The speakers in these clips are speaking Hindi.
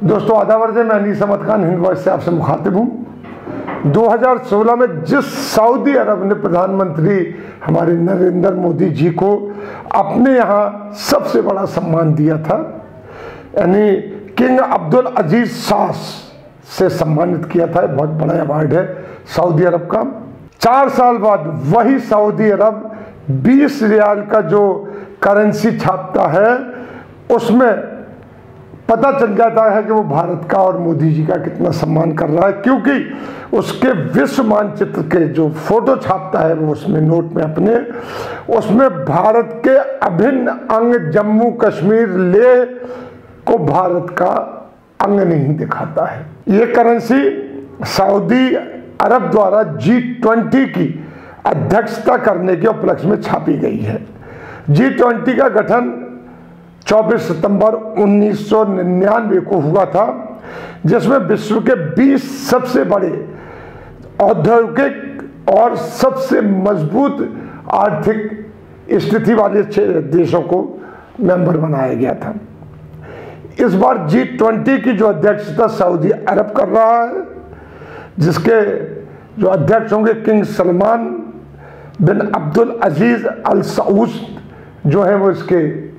दोस्तों आदाब अर्ज़ है, मैं अनीस अहमद खान हिंद वॉइस से आपसे मुखातिब हूँ। 2016 में जिस सऊदी अरब ने प्रधानमंत्री हमारे नरेंद्र मोदी जी को अपने यहाँ सबसे बड़ा सम्मान दिया था, यानी किंग अब्दुल अजीज सास से सम्मानित किया था। बहुत बड़ा अवार्ड है सऊदी अरब का। 4 साल बाद वही सऊदी अरब 20 रियाल का जो करेंसी छापता है, उसमें पता चल जाता है कि वो भारत का और मोदी जी का कितना सम्मान कर रहा है, क्योंकि उसके विश्व मानचित्र के जो फोटो छापता है वो उसमें नोट में अपने, उसमें भारत के अभिन्न अंग जम्मू कश्मीर लेह को भारत का अंग नहीं दिखाता है। ये करेंसी सऊदी अरब द्वारा G20 की अध्यक्षता करने के उपलक्ष्य में छापी गई है। G20 का गठन 24 सितंबर 1999 को हुआ था, जिसमें विश्व के 20 सबसे बड़े औद्योगिक और सबसे मजबूत आर्थिक स्थिति वाले देशों को मेंबर बनाया गया था। इस बार G20 की जो अध्यक्षता सऊदी अरब कर रहा है, जिसके जो अध्यक्ष होंगे किंग सलमान बिन अब्दुल अजीज अल सऊद जो है वो इसके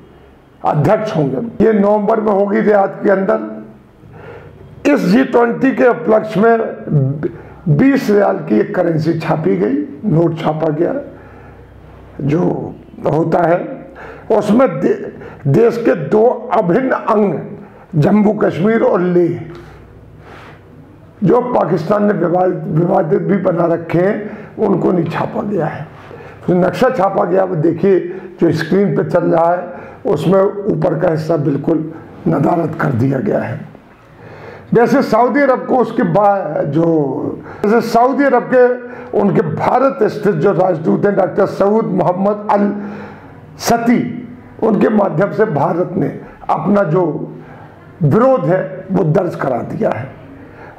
अध्यक्ष होंगे। ये नवंबर में होगी रियाद के अंदर। इस G20 के उपलक्ष्य में 20 रियाल की एक करेंसी छापी गई, नोट छापा गया जो होता है। उसमें देश के 2 अभिन्न अंग जम्मू कश्मीर और लेह, जो पाकिस्तान ने विवादित भी बना रखे हैं, उनको नहीं छापा गया है। तो नक्शा छापा गया, वो देखिए जो स्क्रीन पे चल रहा है, उसमें ऊपर का हिस्सा बिल्कुल नदारद कर दिया गया है। जैसे सऊदी अरब को उसके बाद जैसे सऊदी अरब के उनके भारत स्थित जो राजदूत हैं डॉक्टर सऊद मोहम्मद अल सती, उनके माध्यम से भारत ने अपना जो विरोध है वो दर्ज करा दिया है।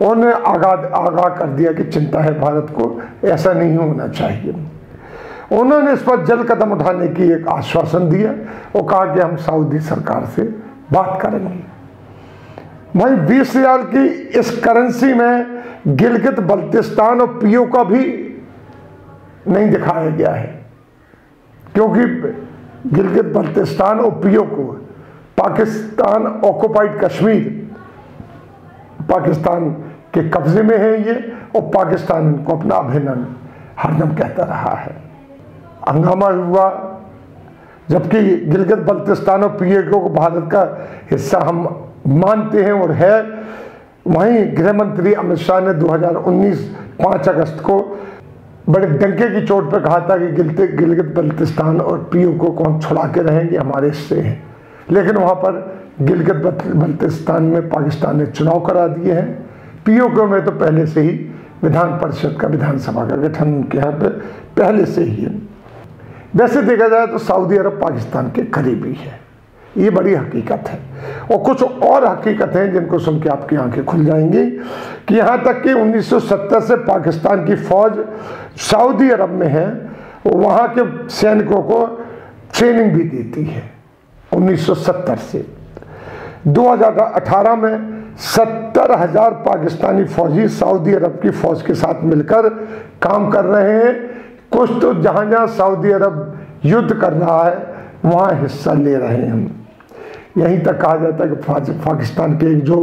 उन्होंने आगाह कर दिया कि चिंता है भारत को, ऐसा नहीं होना चाहिए। उन्होंने इस पर जल्द कदम उठाने की एक आश्वासन दिया और कहा कि हम सऊदी सरकार से बात करेंगे। वहीं 20 रियाल की इस करेंसी में गिलगित बल्तिस्तान और पीओ का भी नहीं दिखाया गया है, क्योंकि गिलगित बल्तिस्तान और पीओ को पाकिस्तान ऑक्युपाइड कश्मीर, पाकिस्तान के कब्जे में है ये, और पाकिस्तान को अपना अभिन्न हरदम कहता रहा है। हंगामा हुआ, जबकि गिलगित बल्तिस्तान और पीओ को भारत का हिस्सा हम मानते हैं और है। वहीं गृह मंत्री अमित शाह ने 2019 5 अगस्त को बड़े डंके की चोट पर कहा था कि गिलगित बल्तिस्तान और पीओ को कौन छुड़ा के रहेंगे, हमारे हिस्से हैं। लेकिन वहाँ पर गिलगित बल्तिस्तान में पाकिस्तान ने चुनाव करा दिए हैं। पीओ में तो पहले से ही विधान परिषद का, विधानसभा का गठन उनके यहाँ पे पहले से ही है। वैसे देखा जाए तो सऊदी अरब पाकिस्तान के करीबी है, ये बड़ी हकीकत है। और कुछ और हकीकत हैं जिनको सुन के आपकी आंखें खुल जाएंगी कि यहाँ तक कि 1970 से पाकिस्तान की फौज सऊदी अरब में है, वहाँ के सैनिकों को ट्रेनिंग भी देती है 1970 से। 2018 में 70,000 पाकिस्तानी फौजी सऊदी अरब की फौज के साथ मिलकर काम कर रहे हैं। कुछ तो जहाँ जहाँ सऊदी अरब युद्ध कर रहा है वहाँ हिस्सा ले रहे हैं। यहीं तक कहा जाता है कि पाकिस्तान के एक जो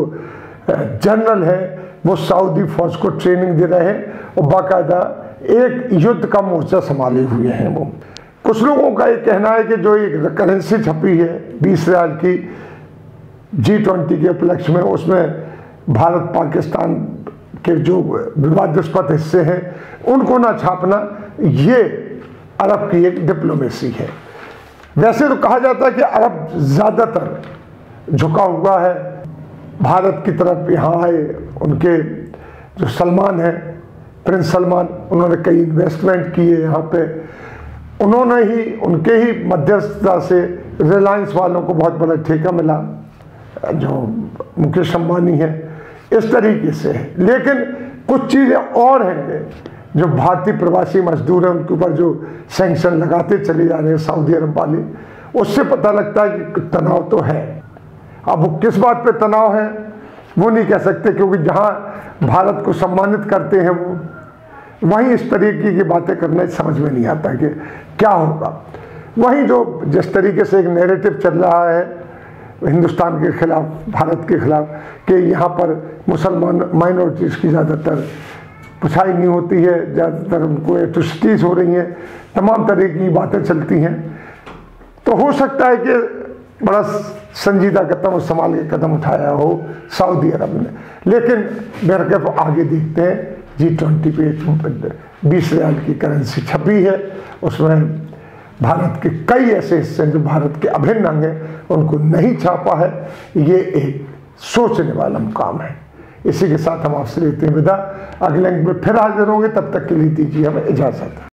जनरल है वो सऊदी फौज को ट्रेनिंग दे रहे हैं और बाकायदा एक युद्ध का मोर्चा संभाले हुए हैं वो। कुछ लोगों का ये कहना है कि जो एक करेंसी छपी है 20 रियाल की G20 के उपलक्ष्य में, उसमें भारत पाकिस्तान के जो विवादास्पद हिस्से हैं उनको ना छापना, ये अरब की एक डिप्लोमेसी है। वैसे तो कहा जाता है कि अरब ज़्यादातर झुका हुआ है भारत की तरफ। यहाँ आए उनके जो सलमान है, प्रिंस सलमान, उन्होंने कई इन्वेस्टमेंट किए यहाँ पे। उन्होंने ही, उनके ही मध्यस्थता से रिलायंस वालों को बहुत बड़ा ठेका मिला, जो मुकेश अंबानी है, इस तरीके से है। लेकिन कुछ चीज़ें और हैं, जो भारतीय प्रवासी मजदूर हैं उनके ऊपर जो सैंक्शन लगाते चले जा रहे हैं सऊदी अरब वाले, उससे पता लगता है कि तनाव तो है। अब वो किस बात पे तनाव है वो नहीं कह सकते, क्योंकि जहाँ भारत को सम्मानित करते हैं वो वहीं इस तरीके की बातें करना समझ में नहीं आता कि क्या होगा। वहीं जो जिस तरीके से एक नैरेटिव चल रहा है हिंदुस्तान के खिलाफ, भारत के खिलाफ, कि यहाँ पर मुसलमान माइनॉरिटीज़ की ज़्यादातर पुछाई नहीं होती है, ज़्यादातर उनको एट्रोसिटीज़ हो रही हैं, तमाम तरह की बातें चलती हैं, तो हो सकता है कि बड़ा संजीदा कदम और संभाल के कदम उठाया हो सऊदी अरब ने। लेकिन बेरकफ आगे देखते हैं, G20 पे 20 रियाल की करेंसी छपी है, उसमें भारत के कई ऐसे हिस्से जो भारत के अभिन्न अंग हैं उनको नहीं छापा है। ये एक सोचने वाला मुकाम है। इसी के साथ हम आपसे लेते हैं विदा, अगले अंक में फिर हाजिर होंगे, तब तक के लिए दीजिए हमें इजाज़त।